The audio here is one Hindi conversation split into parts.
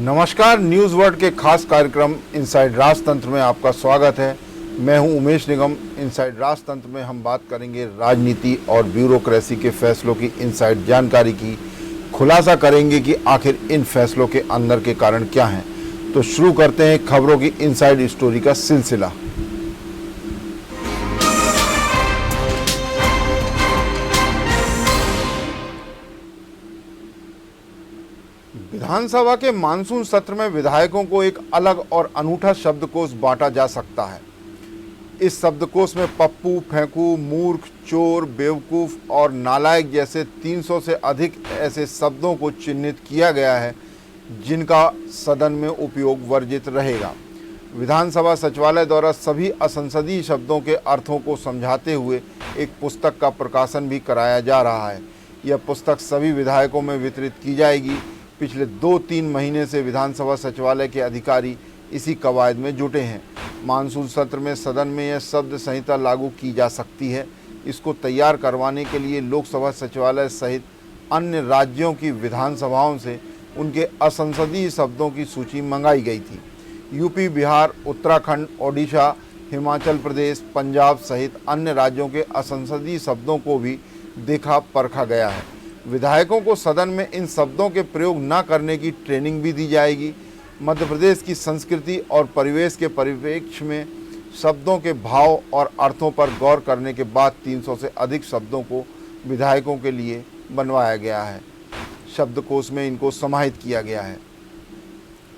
नमस्कार, न्यूज़ वर्ल्ड के खास कार्यक्रम इनसाइड राजतंत्र में आपका स्वागत है। मैं हूं उमेश निगम। इनसाइड राजतंत्र में हम बात करेंगे राजनीति और ब्यूरोक्रेसी के फैसलों की इनसाइड जानकारी की। खुलासा करेंगे कि आखिर इन फैसलों के अंदर के कारण क्या हैं। तो शुरू करते हैं खबरों की इनसाइड स्टोरी का सिलसिला। विधानसभा के मानसून सत्र में विधायकों को एक अलग और अनूठा शब्दकोश बांटा जा सकता है। इस शब्दकोश में पप्पू, फेंकू, मूर्ख, चोर, बेवकूफ़ और नालायक जैसे 300 से अधिक ऐसे शब्दों को चिन्हित किया गया है जिनका सदन में उपयोग वर्जित रहेगा। विधानसभा सचिवालय द्वारा सभी असंसदीय शब्दों के अर्थों को समझाते हुए एक पुस्तक का प्रकाशन भी कराया जा रहा है। यह पुस्तक सभी विधायकों में वितरित की जाएगी। पिछले 2-3 महीने से विधानसभा सचिवालय के अधिकारी इसी कवायद में जुटे हैं। मानसून सत्र में सदन में यह शब्द संहिता लागू की जा सकती है। इसको तैयार करवाने के लिए लोकसभा सचिवालय सहित अन्य राज्यों की विधानसभाओं से उनके असंसदीय शब्दों की सूची मंगाई गई थी। यूपी, बिहार, उत्तराखंड, ओडिशा, हिमाचल प्रदेश, पंजाब सहित अन्य राज्यों के असंसदीय शब्दों को भी देखा परखा गया है। विधायकों को सदन में इन शब्दों के प्रयोग न करने की ट्रेनिंग भी दी जाएगी। मध्य प्रदेश की संस्कृति और परिवेश के परिप्रेक्ष्य में शब्दों के भाव और अर्थों पर गौर करने के बाद 300 से अधिक शब्दों को विधायकों के लिए बनवाया गया है। शब्दकोश में इनको समाहित किया गया है।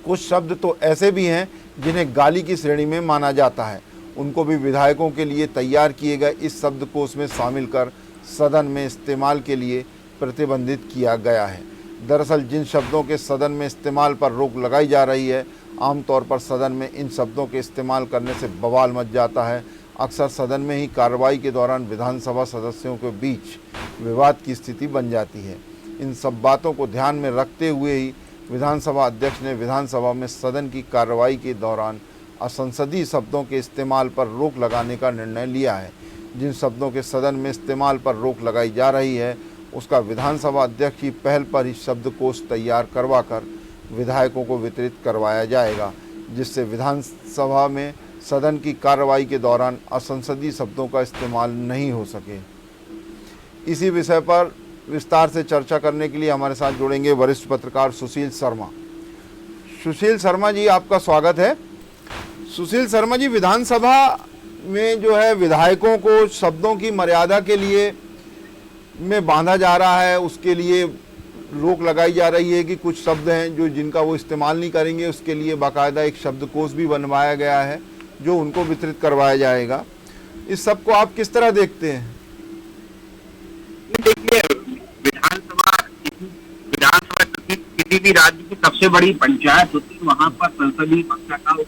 कुछ शब्द तो ऐसे भी हैं जिन्हें गाली की श्रेणी में माना जाता है। उनको भी विधायकों के लिए तैयार किए गए इस शब्दकोश में शामिल कर सदन में इस्तेमाल के लिए प्रतिबंधित किया गया है। दरअसल जिन शब्दों के सदन में इस्तेमाल पर रोक लगाई जा रही है, आमतौर पर सदन में इन शब्दों के इस्तेमाल करने से बवाल मच जाता है। अक्सर सदन में ही कार्रवाई के दौरान विधानसभा सदस्यों के बीच विवाद की स्थिति बन जाती है। इन सब बातों को ध्यान में रखते हुए ही विधानसभा अध्यक्ष ने विधानसभा में सदन की कार्रवाई के दौरान असंसदीय शब्दों के इस्तेमाल पर रोक लगाने का निर्णय लिया है। जिन शब्दों के सदन में इस्तेमाल पर रोक लगाई जा रही है उसका विधानसभा अध्यक्ष की पहल पर ही शब्दकोश तैयार करवाकर विधायकों को वितरित करवाया जाएगा, जिससे विधानसभा में सदन की कार्रवाई के दौरान असंसदीय शब्दों का इस्तेमाल नहीं हो सके। इसी विषय पर विस्तार से चर्चा करने के लिए हमारे साथ जुड़ेंगे वरिष्ठ पत्रकार सुशील शर्मा। सुशील शर्मा जी, आपका स्वागत है। सुशील शर्मा जी, विधानसभा में जो है विधायकों को शब्दों की मर्यादा के लिए में बांधा जा रहा है, उसके लिए रोक लगाई जा रही है कि कुछ शब्द हैं जो जिनका वो इस्तेमाल नहीं करेंगे, उसके लिए बाकायदा एक शब्दकोश भी बनवाया गया है जो उनको वितरित करवाया जाएगा। इस सब को आप किस तरह देखते हैं? देखिए, विधानसभा किसी भी राज्य की सबसे बड़ी पंचायत होती है। वहाँ पर संसदीय पक्षकार,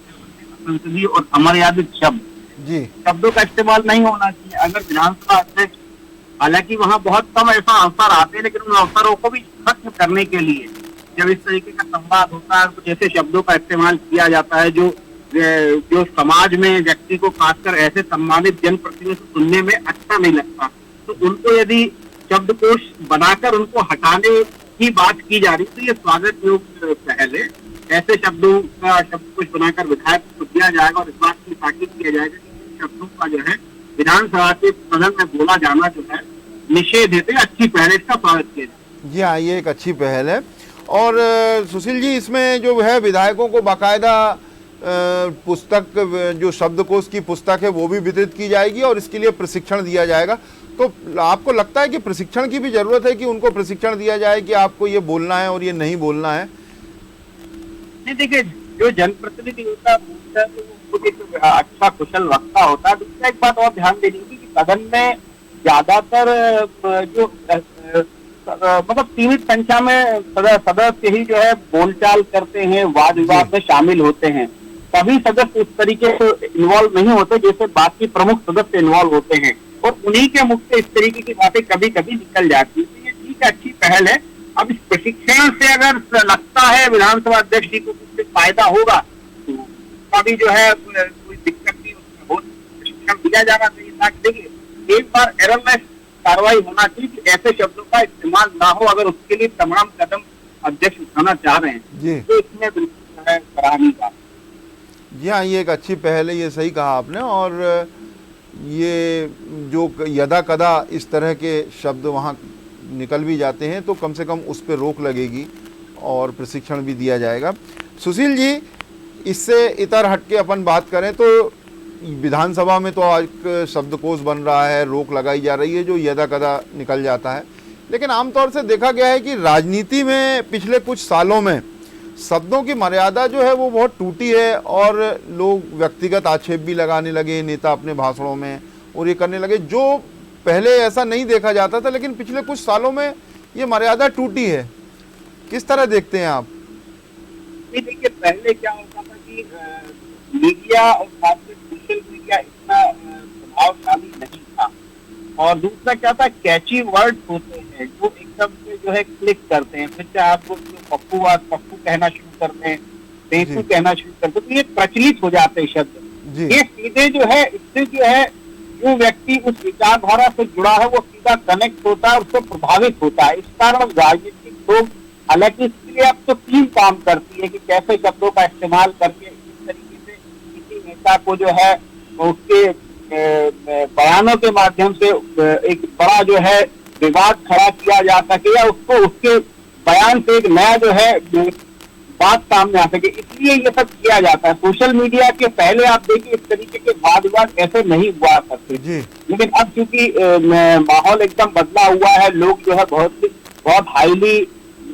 संसदीय और अमर्यादित शब्दों का इस्तेमाल नहीं होना चाहिए। अगर विधानसभा अध्यक्ष, हालांकि वहाँ बहुत कम ऐसा अवसर आते हैं, लेकिन उन अवसरों को भी खत्म करने के लिए जब इस तरीके का संवाद होता है तो ऐसे शब्दों का इस्तेमाल किया जाता है जो समाज में व्यक्ति को खासकर ऐसे सम्मानित जनप्रतिनिधि से सुनने में अच्छा नहीं लगता, तो उनको यदि शब्दकोश बनाकर उनको हटाने की बात की जा रही तो ये स्वागत योग्य पहल है। ऐसे शब्दों का शब्दकोश बनाकर विधायक को दिया जाएगा और इस बात की ताकीद किया जाएगा कि शब्दों का जो है विधानसभा के सदन में बोला जाना जो है निषेध है। अच्छी पहल, इसका स्वागत किया जाए। जी हाँ, ये एक अच्छी पहल है। और सुशील जी, इसमें जो है विधायकों को बाकायदा पुस्तक, जो शब्दकोश की पुस्तक है वो भी वितरित की जाएगी और इसके लिए प्रशिक्षण दिया जाएगा। तो आपको लगता है कि प्रशिक्षण की भी जरूरत है कि उनको प्रशिक्षण दिया जाए कि आपको ये बोलना है और ये नहीं बोलना है? नहीं, देखिए, जो जनप्रतिनिधि होता है तो एक अच्छा कुशल वक्ता होता है। दूसरा एक बात और ध्यान देनी होगी कि सदन में ज्यादातर जो मतलब सीमित संख्या में सदस्य ही जो है बोलचाल करते हैं, वाद विवाद में शामिल होते हैं। सभी सदस्य इस तरीके से इन्वॉल्व नहीं होते जैसे बाकी प्रमुख सदस्य इन्वॉल्व होते हैं, और उन्हीं के मुख से इस तरीके की बातें कभी कभी निकल जाती है। तो ये ठीक है, अच्छी पहल है। अब इस प्रशिक्षण से अगर लगता है विधानसभा अध्यक्ष जी को कुछ फायदा होगा तो अभी जो है कोई दिक्कत नहीं, उसमें बहुत प्रशिक्षण दिया जाना चाहिए ताकि देखिए एक बार एररलेस कार्रवाई होना चाहिए कि ऐसे शब्दों का इस्तेमाल ना हो। अगर उसके लिए तमाम कदम अध्यक्ष उठाना चाह रहे हैं जी, तो इसमें बिल्कुल जो है सराहनीय बात। जी हाँ, ये एक अच्छी पहल है, ये सही कहा आपने। और ये जो यदा कदा इस तरह के शब्द वहाँ निकल भी जाते हैं तो कम से कम उस पर रोक लगेगी और प्रशिक्षण भी दिया जाएगा। सुशील जी, इससे इतर हट के अपन बात करें तो विधानसभा में तो आज शब्दकोश बन रहा है, रोक लगाई जा रही है जो यदा कदा निकल जाता है, लेकिन आमतौर से देखा गया है कि राजनीति में पिछले कुछ सालों में शब्दों की मर्यादा जो है वो बहुत टूटी है और लोग व्यक्तिगत आक्षेप भी लगाने लगे, नेता अपने भाषणों में, और ये करने लगे जो पहले ऐसा नहीं देखा जाता था, लेकिन पिछले कुछ सालों में ये मर्यादा टूटी है। किस तरह देखते हैं आप? देखिए, पहले क्या होता था कि मीडिया और खासकर सोशल मीडिया इतना प्रभावशाली नहीं था, और दूसरा क्या था, कैची वर्ड होते हैं जो एकदम से जो है क्लिक करते हैं, फिर चाहे आपको पप्पू कहना शुरू करते हैं, पेशू कहना शुरू करते हैं, तो ये प्रचलित हो जाते हैं शब्द। ये सीधे जो है, इससे जो है जो व्यक्ति उस विचारधारा से जुड़ा है वो सीधा कनेक्ट होता है, उससे प्रभावित होता है। इस कारण राजनीतिक लोग, हालांकि इसके लिए अब तो टीम काम करती है कि कैसे शब्दों का इस्तेमाल करके इस तरीके से किसी नेता को जो है उसके बयानों के माध्यम से एक बड़ा जो है विवाद खड़ा किया जा सके, या उसको उसके बयान से एक नया जो है बात सामने आ सके, इसलिए ये सब किया जाता है। सोशल मीडिया के पहले आप देखिए इस तरीके के वाद विवाद ऐसे नहीं हुआ करते, लेकिन अब चूंकि माहौल एकदम बदला हुआ है, लोग जो है बहुत हाईली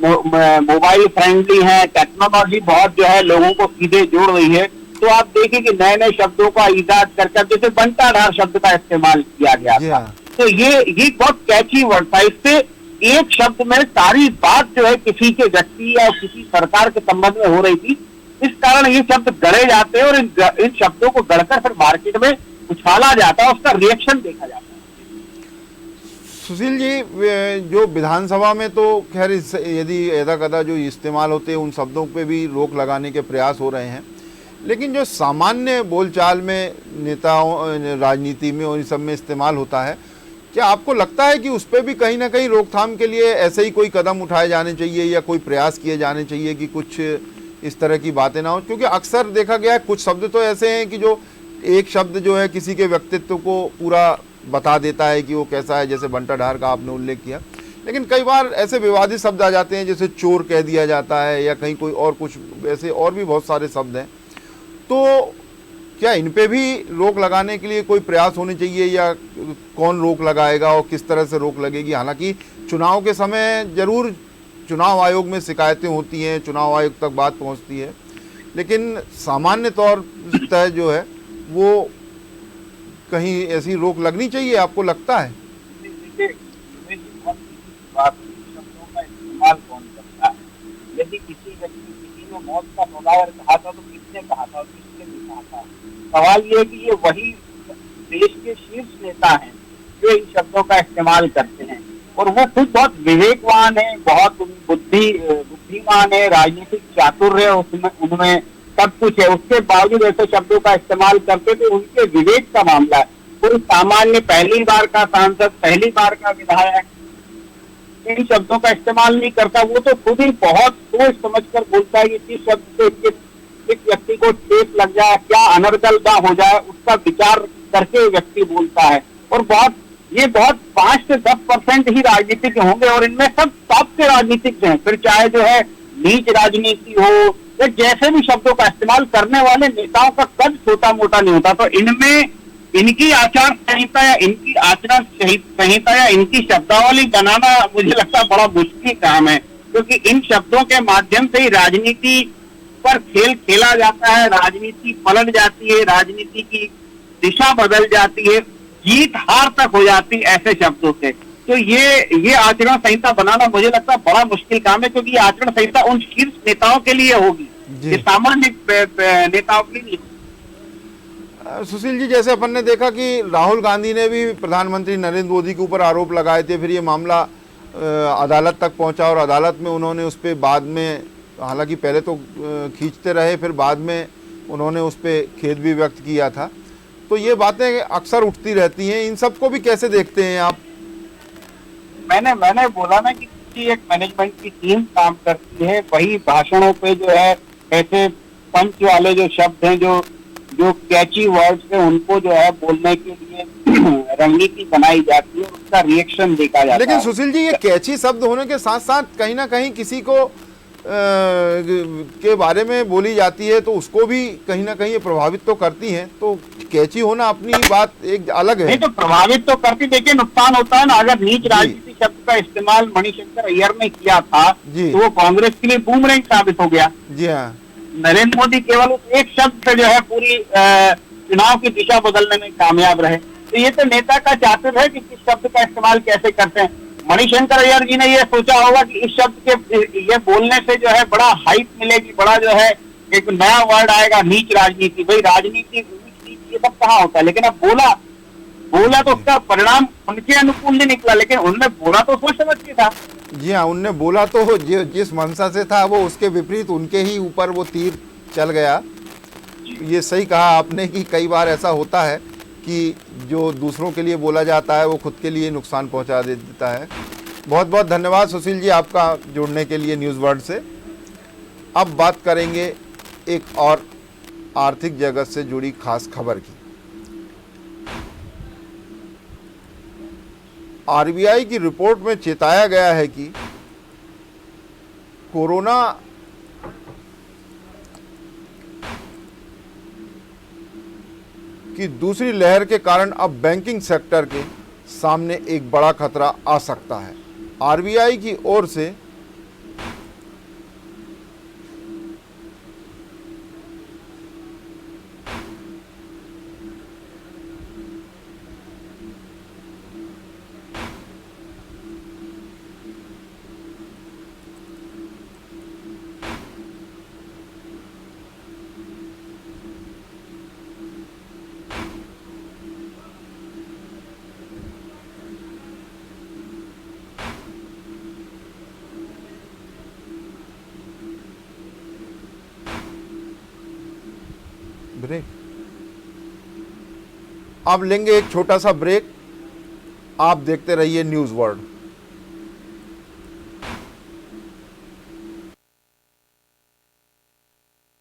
मोबाइल फ्रेंडली है, टेक्नोलॉजी बहुत जो है लोगों को सीधे जोड़ रही है, तो आप देखिए कि नए नए शब्दों का ईजाद करके, जैसे बंटाधार शब्द का इस्तेमाल किया गया था, तो ये बहुत कैची वर्ड था। इससे एक शब्द में सारी बात जो है किसी के व्यक्ति या किसी सरकार के संबंध में हो रही थी, इस कारण ये शब्द गढ़े जाते हैं और इन शब्दों को गढ़कर फिर मार्केट में उछाला जाता है, उसका रिएक्शन देखा जाता है। सुशील जी, जो विधानसभा में तो खैर यदि यदा कदा जो इस्तेमाल होते हैं उन शब्दों पे भी रोक लगाने के प्रयास हो रहे हैं, लेकिन जो सामान्य बोलचाल में नेताओं, राजनीति में और इस सब में इस्तेमाल होता है, क्या आपको लगता है कि उस पर भी कहीं ना कहीं रोकथाम के लिए ऐसे ही कोई कदम उठाए जाने चाहिए या कोई प्रयास किए जाने चाहिए कि कुछ इस तरह की बातें ना हो? क्योंकि अक्सर देखा गया है कुछ शब्द तो ऐसे हैं कि जो एक शब्द जो है किसी के व्यक्तित्व को पूरा बता देता है कि वो कैसा है, जैसे बंटाधार का आपने उल्लेख किया, लेकिन कई बार ऐसे विवादित शब्द आ जाते हैं, जैसे चोर कह दिया जाता है या कहीं कोई और कुछ, ऐसे और भी बहुत सारे शब्द हैं। तो क्या इन पे भी रोक लगाने के लिए कोई प्रयास होने चाहिए, या कौन रोक लगाएगा और किस तरह से रोक लगेगी? हालांकि चुनाव के समय जरूर चुनाव आयोग में शिकायतें होती हैं, चुनाव आयोग तक बात पहुंचती है, लेकिन सामान्य तौर पर जो है वो कहीं ऐसी रोक लगनी चाहिए, आपको लगता है? शब्दों का इस्तेमाल कौन करता है? यदि किसी ने मौत का सौदागर कहा था तो किसने कहा था और किसने नहीं कहा था? सवाल ये है कि ये वही देश के शीर्ष नेता हैं जो इन शब्दों का इस्तेमाल करते हैं, और वो खुद बहुत विवेकवान है, बहुत बुद्धिमान है, राजनीतिक चातुर्य उसमें उनमें सब कुछ है, उसके बावजूद ऐसे शब्दों का इस्तेमाल करते थे, उनके विवेक का मामला है। कोई सामान्य पहली बार का सांसद, पहली बार का विधायक इन शब्दों का इस्तेमाल नहीं करता, वो तो खुद ही बहुत सोच समझ कर बोलता है कि इस शब्द से किस व्यक्ति को ठेस लग जाए, क्या अनर्गल ना हो जाए, उसका विचार करके व्यक्ति बोलता है। और ये बहुत 5 से 10% ही राजनीतिक होंगे, और इनमें सब टॉप के राजनीतिक हैं, फिर चाहे जो है नीच राजनीति हो या जैसे भी शब्दों का इस्तेमाल करने वाले नेताओं का कद छोटा मोटा नहीं होता, तो इनमें इनकी आचार संहिता या इनकी आचरण संहिता या इनकी शब्दावली बनाना मुझे लगता है बड़ा मुश्किल काम है, क्योंकि इन शब्दों के माध्यम से ही राजनीति पर खेल खेला जाता है, राजनीति पलट जाती है, राजनीति की दिशा बदल जाती है, जीत हार तक हो जाती है ऐसे शब्दों से। तो ये आचरण संहिता बनाना मुझे लगता है बड़ा मुश्किल काम है, क्योंकि ये आचरण संहिता उन शीर्ष नेताओं के लिए होगी, ये सामान्य नेताओं के लिए। सुशील जी, जैसे अपन ने देखा कि राहुल गांधी ने भी प्रधानमंत्री नरेंद्र मोदी के ऊपर आरोप लगाए थे, फिर ये मामला अदालत तक पहुंचा और अदालत में उन्होंने उस पर बाद में, हालांकि पहले तो खींचते रहे, फिर बाद में उन्होंने उस पर खेद भी व्यक्त किया था। तो ये बातें अक्सर उठती रहती हैं, इन सब को भी कैसे देखते हैं आप? मैंने बोला ना कि की एक मैनेजमेंट की टीम काम करती है, वही भाषणों पे जो है ऐसे पंच वाले जो शब्द हैं, जो जो कैची वर्ड्स हैं, उनको जो है बोलने के लिए रणनीति बनाई जाती है, उसका रिएक्शन देखा जाता है। लेकिन सुशील जी, ये कैची शब्द होने के साथ साथ कहीं ना कहीं किसी को के बारे में बोली जाती है तो उसको भी कहीं ना कहीं ये प्रभावित तो करती हैं। तो कैची होना अपनी बात एक अलग है। नहीं तो प्रभावित तो करती, देखिए नुकसान होता है ना। अगर नीच राजनीति शब्द का इस्तेमाल मणिशंकर अय्यर ने किया था तो वो कांग्रेस के लिए बूमरैंग साबित हो गया। जी हाँ, नरेंद्र मोदी केवल उस एक शब्द से जो है पूरी चुनाव की दिशा बदलने में कामयाब रहे। तो ये तो नेता का चातुर्य है कि किस शब्द का इस्तेमाल कैसे करते हैं। मणिशंकर अय्यर जी ने ये सोचा होगा कि इस शब्द के ये बोलने से जो है बड़ा हाइप मिलेगी, बड़ा जो है एक नया वर्ड आएगा, नीच राजनीति। भाई राजनीति ये सब कहाँ होता है, लेकिन अब बोला तो उसका परिणाम उनके अनुकूल नहीं निकला, लेकिन उन्होंने बोला तो सोच समझ के था। जी हाँ, उनने बोला तो जिस मंशा से था वो उसके विपरीत उनके ही ऊपर वो तीर चल गया। ये सही कहा आपने कि कई बार ऐसा होता है कि जो दूसरों के लिए बोला जाता है वो खुद के लिए नुकसान पहुंचा देता है। बहुत बहुत धन्यवाद सुशील जी आपका जुड़ने के लिए न्यूज़ वर्ल्ड से। अब बात करेंगे एक और आर्थिक जगत से जुड़ी खास खबर की। आरबीआई की रिपोर्ट में चेताया गया है कि कोरोना की दूसरी लहर के कारण अब बैंकिंग सेक्टर के सामने एक बड़ा खतरा आ सकता है। आरबीआई की ओर से ब्रेक, अब लेंगे एक छोटा सा ब्रेक। आप देखते रहिए न्यूज़ वर्ल्ड।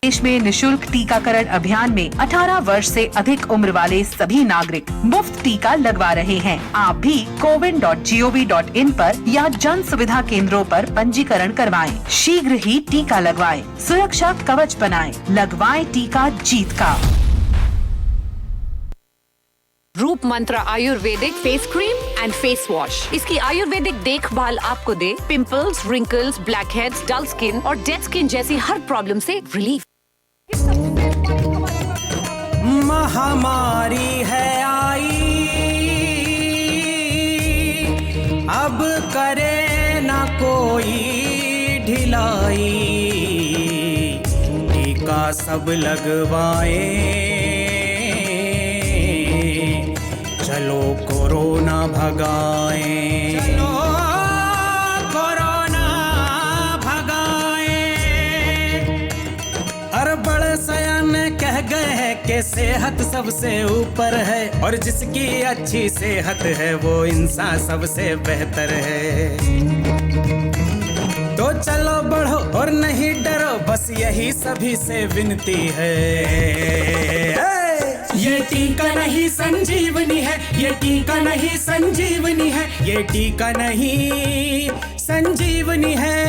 देश में निशुल्क टीकाकरण अभियान में 18 वर्ष से अधिक उम्र वाले सभी नागरिक मुफ्त टीका लगवा रहे हैं। आप भी cowin.gov.in पर या जन सुविधा केंद्रों पर पंजीकरण करवाएं। शीघ्र ही टीका लगवाएं, सुरक्षा कवच बनाएं, लगवाएं टीका जीत का। Roop Mantra Ayurvedic face cream and face wash. इसकी आयुर्वेदिक देखभाल आपको दे pimples, wrinkles, black heads, dull skin और डेड स्किन जैसी हर प्रॉब्लम से रिलीफ। महामारी है आई, अब करे ना कोई ढिलाई, टीका सब लगवाए, चलो कोरोना भगाएं, चलो कोरोना भगाएं। अरे बड़े सयान कह गए हैं कि सेहत सबसे ऊपर है, और जिसकी अच्छी सेहत है वो इंसान सबसे बेहतर है। तो चलो बढ़ो और नहीं डरो, बस यही सभी से विनती है। ये टीका नहीं संजीवनी है, ये टीका नहीं संजीवनी है, ये टीका नहीं संजीवनी है।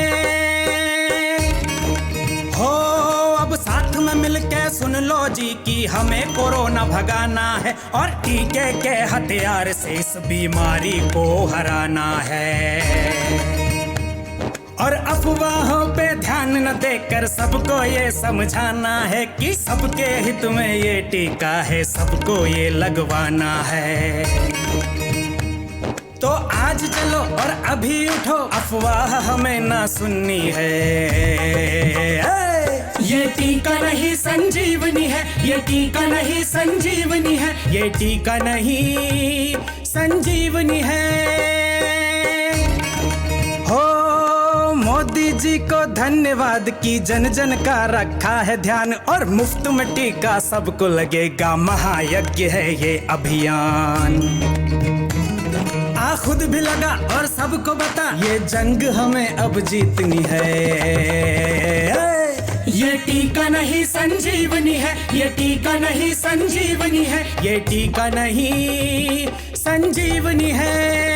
हो अब साथ में मिलके सुन लो जी कि हमें कोरोना भगाना है, और टीके के हथियार से इस बीमारी को हराना है। और अफवाहों पे ध्यान न देकर सबको ये समझाना है कि सबके हित में ये टीका है, सबको ये लगवाना है। तो आज चलो और अभी उठो, अफवाह हमें ना सुननी है। ये टीका नहीं संजीवनी है, ये टीका नहीं संजीवनी है, ये टीका नहीं संजीवनी है। मोदी जी को धन्यवाद कि जन जन का रखा है ध्यान, और मुफ्त में टीका सबको लगेगा, महायज्ञ है ये अभियान। हाँ खुद भी लगा और सबको बता, ये जंग हमें अब जीतनी है। ये टीका नहीं संजीवनी है, ये टीका नहीं संजीवनी है, ये टीका नहीं संजीवनी है।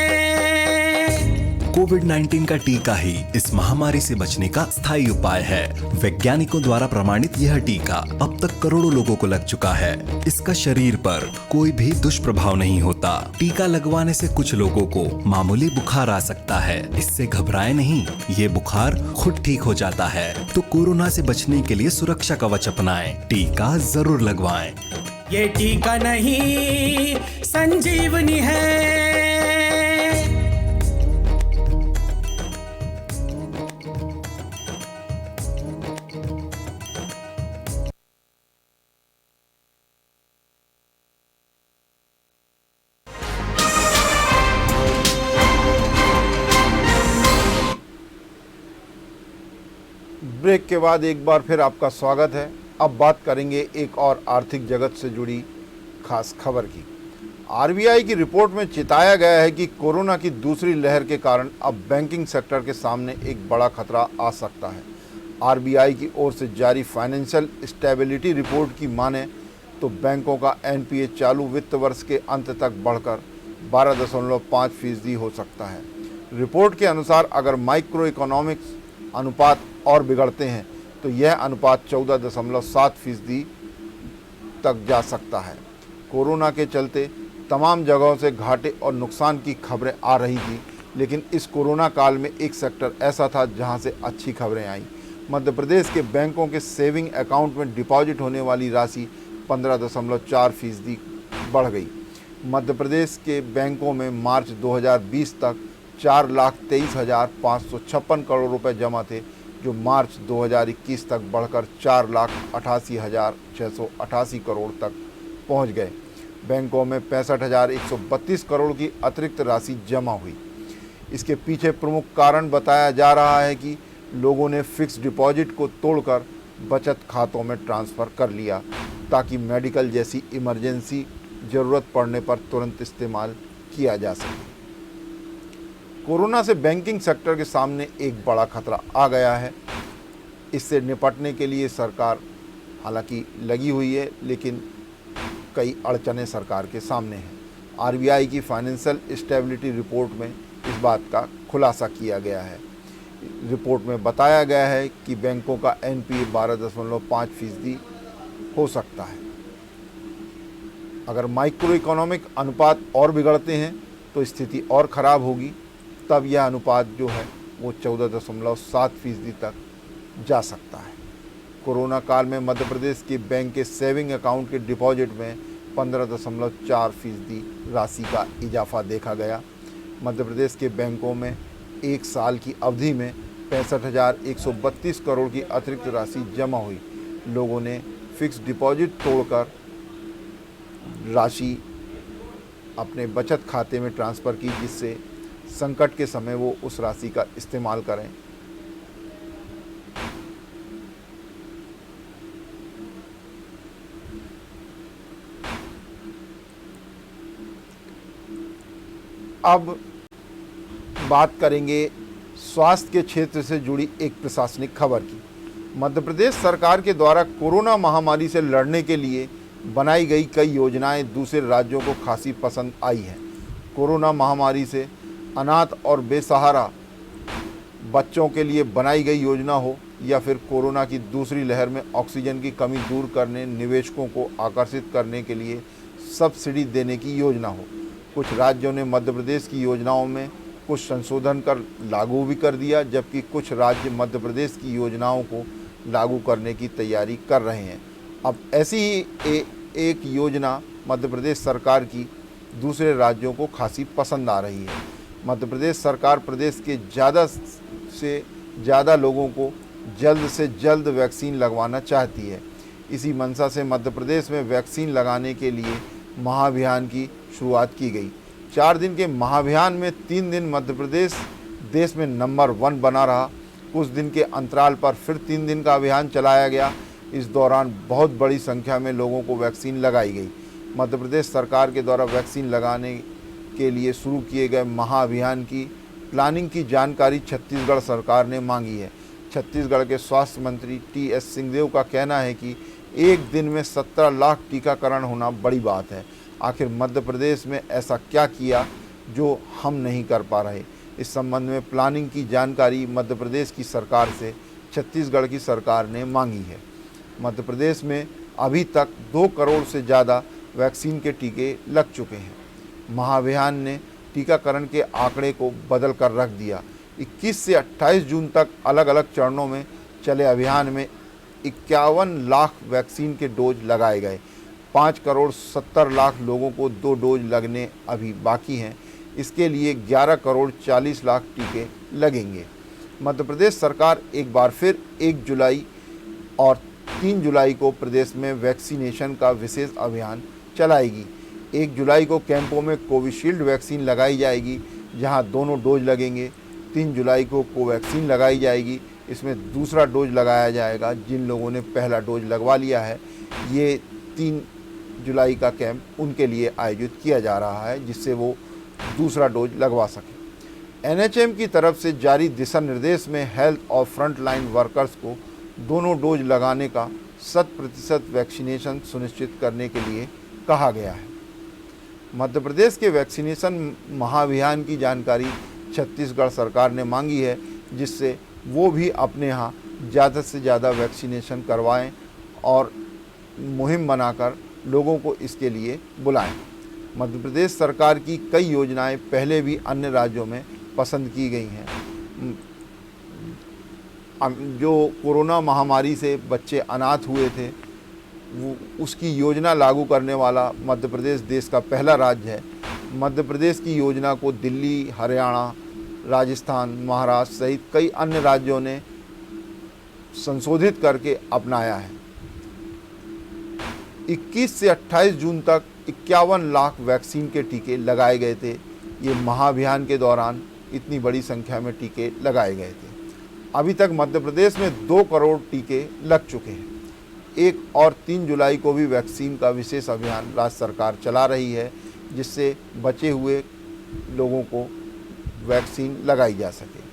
कोविड-19 का टीका ही इस महामारी से बचने का स्थायी उपाय है। वैज्ञानिकों द्वारा प्रमाणित यह टीका अब तक करोड़ों लोगों को लग चुका है। इसका शरीर पर कोई भी दुष्प्रभाव नहीं होता। टीका लगवाने से कुछ लोगों को मामूली बुखार आ सकता है, इससे घबराएं नहीं, ये बुखार खुद ठीक हो जाता है। तो कोरोना से बचने के लिए सुरक्षा कवच अपनाएं, टीका जरूर लगवाएं। ये टीका नहीं संजीवनी है। ब्रेक के बाद एक बार फिर आपका स्वागत है। अब बात करेंगे एक और आर्थिक जगत से जुड़ी खास खबर की। आरबीआई की रिपोर्ट में चिताया गया है कि कोरोना की दूसरी लहर के कारण अब बैंकिंग सेक्टर के सामने एक बड़ा खतरा आ सकता है। आरबीआई की ओर से जारी फाइनेंशियल स्टेबिलिटी रिपोर्ट की माने तो बैंकों का एनपीए चालू वित्त वर्ष के अंत तक बढ़कर 12.5% हो सकता है। रिपोर्ट के अनुसार अगर माइक्रो इकोनॉमिक्स अनुपात और बिगड़ते हैं तो यह अनुपात 14.7% तक जा सकता है। कोरोना के चलते तमाम जगहों से घाटे और नुकसान की खबरें आ रही थी, लेकिन इस कोरोना काल में एक सेक्टर ऐसा था जहां से अच्छी खबरें आईं। मध्य प्रदेश के बैंकों के सेविंग अकाउंट में डिपॉजिट होने वाली राशि 15.4% बढ़ गई। मध्य प्रदेश के बैंकों में मार्च 2020 तक 4,23,556 करोड़ रुपए जमा थे, जो मार्च 2021 तक बढ़कर 4,88,688 करोड़ तक पहुंच गए। बैंकों में 65,132 करोड़ की अतिरिक्त राशि जमा हुई। इसके पीछे प्रमुख कारण बताया जा रहा है कि लोगों ने फिक्स डिपॉजिट को तोड़कर बचत खातों में ट्रांसफ़र कर लिया, ताकि मेडिकल जैसी इमरजेंसी ज़रूरत पड़ने पर तुरंत इस्तेमाल किया जा सके। कोरोना से बैंकिंग सेक्टर के सामने एक बड़ा खतरा आ गया है। इससे निपटने के लिए सरकार हालांकि लगी हुई है, लेकिन कई अड़चनें सरकार के सामने हैं। आरबीआई की फाइनेंशियल स्टेबिलिटी रिपोर्ट में इस बात का खुलासा किया गया है। रिपोर्ट में बताया गया है कि बैंकों का एनपीए 12.5% हो सकता है। अगर माइक्रो इकोनॉमिक अनुपात और बिगड़ते हैं तो स्थिति और ख़राब होगी, तब यह अनुपात जो है वो 14.7% तक जा सकता है। कोरोना काल में मध्य प्रदेश के बैंक के सेविंग अकाउंट के डिपॉजिट में 15.4% राशि का इजाफा देखा गया। मध्य प्रदेश के बैंकों में एक साल की अवधि में 65,132 करोड़ की अतिरिक्त राशि जमा हुई। लोगों ने फिक्स डिपॉजिट तोड़कर राशि अपने बचत खाते में ट्रांसफ़र की, जिससे संकट के समय वो उस राशि का इस्तेमाल करें। अब बात करेंगे स्वास्थ्य के क्षेत्र से जुड़ी एक प्रशासनिक खबर की। मध्य प्रदेश सरकार के द्वारा कोरोना महामारी से लड़ने के लिए बनाई गई कई योजनाएं दूसरे राज्यों को खासी पसंद आई हैं। कोरोना महामारी से अनाथ और बेसहारा बच्चों के लिए बनाई गई योजना हो या फिर कोरोना की दूसरी लहर में ऑक्सीजन की कमी दूर करने, निवेशकों को आकर्षित करने के लिए सब्सिडी देने की योजना हो, कुछ राज्यों ने मध्य प्रदेश की योजनाओं में कुछ संशोधन कर लागू भी कर दिया, जबकि कुछ राज्य मध्य प्रदेश की योजनाओं को लागू करने की तैयारी कर रहे हैं। अब ऐसी ही एक योजना मध्य प्रदेश सरकार की दूसरे राज्यों को खासी पसंद आ रही है। मध्य प्रदेश सरकार प्रदेश के ज़्यादा से ज़्यादा लोगों को जल्द से जल्द वैक्सीन लगवाना चाहती है। इसी मंशा से मध्य प्रदेश में वैक्सीन लगाने के लिए महाअभियान की शुरुआत की गई। 4 दिन के महाअभियान में 3 दिन मध्य प्रदेश देश में नंबर 1 बना रहा। कुछ दिन के अंतराल पर फिर 3 दिन का अभियान चलाया गया। इस दौरान बहुत बड़ी संख्या में लोगों को वैक्सीन लगाई गई। मध्य प्रदेश सरकार के द्वारा वैक्सीन लगाने के लिए शुरू किए गए महाअभियान की प्लानिंग की जानकारी छत्तीसगढ़ सरकार ने मांगी है। छत्तीसगढ़ के स्वास्थ्य मंत्री टी.एस. सिंहदेव का कहना है कि एक दिन में 17 लाख टीकाकरण होना बड़ी बात है। आखिर मध्य प्रदेश में ऐसा क्या किया जो हम नहीं कर पा रहे? इस संबंध में प्लानिंग की जानकारी मध्य प्रदेश की सरकार से छत्तीसगढ़ की सरकार ने मांगी है। मध्य प्रदेश में अभी तक 2 करोड़ से ज़्यादा वैक्सीन के टीके लग चुके हैं। महाअभियान ने टीकाकरण के आंकड़े को बदल कर रख दिया। 21 से 28 जून तक अलग अलग चरणों में चले अभियान में 51 लाख वैक्सीन के डोज लगाए गए। 5 करोड़ 70 लाख लोगों को 2 डोज लगने अभी बाकी हैं। इसके लिए 11 करोड़ 40 लाख टीके लगेंगे। मध्य प्रदेश सरकार एक बार फिर 1 जुलाई और 3 जुलाई को प्रदेश में वैक्सीनेशन का विशेष अभियान चलाएगी। 1 जुलाई को कैंपों में कोविशील्ड वैक्सीन लगाई जाएगी, जहां दोनों डोज लगेंगे। 3 जुलाई को कोवैक्सीन लगाई जाएगी, इसमें दूसरा डोज लगाया जाएगा जिन लोगों ने पहला डोज लगवा लिया है। ये 3 जुलाई का कैंप उनके लिए आयोजित किया जा रहा है जिससे वो दूसरा डोज लगवा सकें। एनएचएम की तरफ से जारी दिशा निर्देश में हेल्थ और फ्रंट लाइन वर्कर्स को दोनों डोज लगाने का 100% वैक्सीनेशन सुनिश्चित करने के लिए कहा गया है। मध्य प्रदेश के वैक्सीनेशन महाअभियान की जानकारी छत्तीसगढ़ सरकार ने मांगी है, जिससे वो भी अपने यहाँ ज़्यादा से ज़्यादा वैक्सीनेशन करवाएं और मुहिम बनाकर लोगों को इसके लिए बुलाएं। मध्य प्रदेश सरकार की कई योजनाएं पहले भी अन्य राज्यों में पसंद की गई हैं। जो कोरोना महामारी से बच्चे अनाथ हुए थे, वो उसकी योजना लागू करने वाला मध्य प्रदेश देश का पहला राज्य है। मध्य प्रदेश की योजना को दिल्ली, हरियाणा, राजस्थान, महाराष्ट्र सहित कई अन्य राज्यों ने संशोधित करके अपनाया है। 21 से 28 जून तक 51 लाख वैक्सीन के टीके लगाए गए थे। ये महाअभियान के दौरान इतनी बड़ी संख्या में टीके लगाए गए थे। अभी तक मध्य प्रदेश में 2 करोड़ टीके लग चुके हैं। 1 और 3 जुलाई को भी वैक्सीन का विशेष अभियान राज्य सरकार चला रही है, जिससे बचे हुए लोगों को वैक्सीन लगाई जा सके।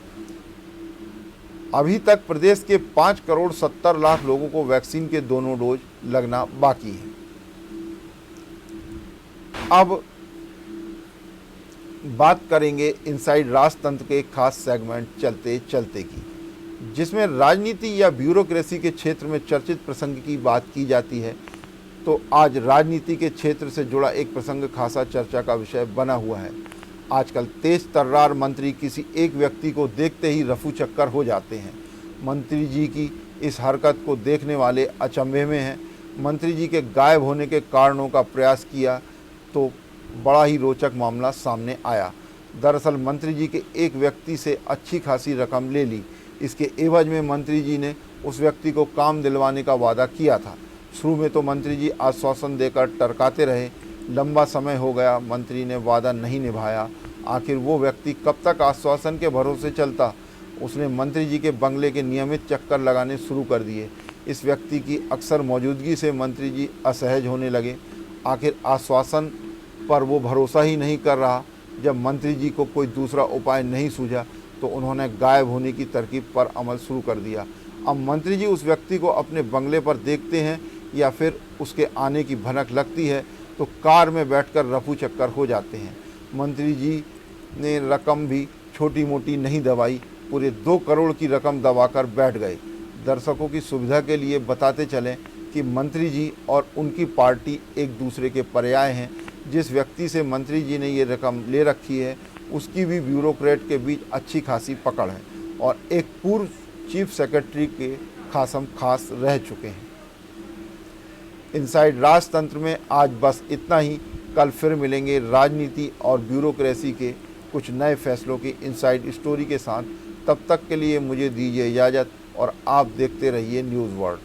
अभी तक प्रदेश के 5 करोड़ 70 लाख लोगों को वैक्सीन के दोनों डोज लगना बाकी है। अब बात करेंगे इनसाइड राजतंत्र के खास सेगमेंट चलते चलते की, जिसमें राजनीति या ब्यूरोक्रेसी के क्षेत्र में चर्चित प्रसंग की बात की जाती है। तो आज राजनीति के क्षेत्र से जुड़ा एक प्रसंग खासा चर्चा का विषय बना हुआ है। आजकल तेज तर्रार मंत्री किसी एक व्यक्ति को देखते ही रफू चक्कर हो जाते हैं। मंत्री जी की इस हरकत को देखने वाले अचंभे में हैं। मंत्री जी के गायब होने के कारणों का प्रयास किया तो बड़ा ही रोचक मामला सामने आया। दरअसल मंत्री जी के एक व्यक्ति से अच्छी खासी रकम ले ली। इसके एवज में मंत्री जी ने उस व्यक्ति को काम दिलवाने का वादा किया था। शुरू में तो मंत्री जी आश्वासन देकर टरकाते रहे। लंबा समय हो गया, मंत्री ने वादा नहीं निभाया। आखिर वो व्यक्ति कब तक आश्वासन के भरोसे चलता? उसने मंत्री जी के बंगले के नियमित चक्कर लगाने शुरू कर दिए। इस व्यक्ति की अक्सर मौजूदगी से मंत्री जी असहज होने लगे। आखिर आश्वासन पर वो भरोसा ही नहीं कर रहा। जब मंत्री जी को कोई दूसरा उपाय नहीं सूझा तो उन्होंने गायब होने की तरकीब पर अमल शुरू कर दिया। अब मंत्री जी उस व्यक्ति को अपने बंगले पर देखते हैं या फिर उसके आने की भनक लगती है तो कार में बैठकर रफू चक्कर हो जाते हैं। मंत्री जी ने रकम भी छोटी मोटी नहीं दबाई, पूरे 2 करोड़ की रकम दबाकर बैठ गए। दर्शकों की सुविधा के लिए बताते चलें कि मंत्री जी और उनकी पार्टी एक दूसरे के पर्याय हैं। जिस व्यक्ति से मंत्री जी ने ये रकम ले रखी है उसकी भी ब्यूरोक्रेट के बीच अच्छी खासी पकड़ है और एक पूर्व चीफ सेक्रेटरी के खासम खास रह चुके हैं। इनसाइड राजतंत्र में आज बस इतना ही। कल फिर मिलेंगे राजनीति और ब्यूरोक्रेसी के कुछ नए फैसलों की इनसाइड स्टोरी के साथ। तब तक के लिए मुझे दीजिए इजाज़त और आप देखते रहिए न्यूज़ वर्ल्ड।